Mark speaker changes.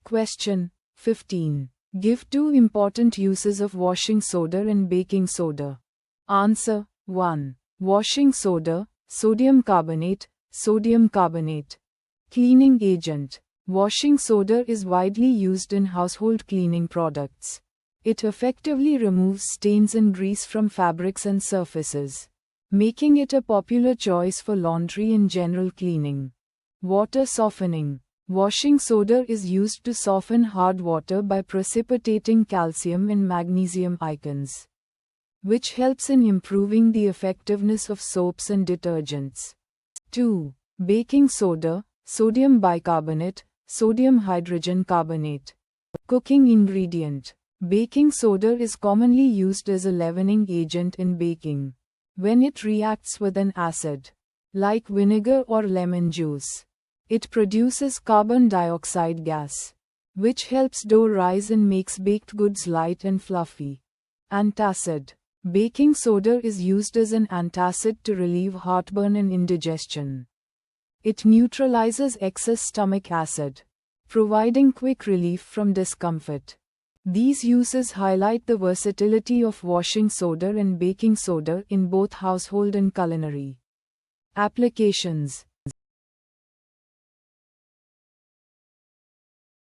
Speaker 1: Question 15. Give two important uses of washing soda and baking soda. Answer 1. Washing soda, sodium carbonate, sodium carbonate. Cleaning agent. Washing soda is widely used in household cleaning products. It effectively removes stains and grease from fabrics and surfaces, making it a popular choice for laundry and general cleaning. Water softening. Washing soda is used to soften hard water by precipitating calcium and magnesium ions, which helps in improving the effectiveness of soaps and detergents. 2. Baking soda, sodium bicarbonate, sodium hydrogen carbonate. Cooking ingredient. Baking soda is commonly used as a leavening agent in baking. When it reacts with an acid, like vinegar or lemon juice, it produces carbon dioxide gas, which helps dough rise and makes baked goods light and fluffy. Antacid. Baking soda is used as an antacid to relieve heartburn and indigestion. It neutralizes excess stomach acid, providing quick relief from discomfort. These uses highlight the versatility of washing soda and baking soda in both household and culinary applications.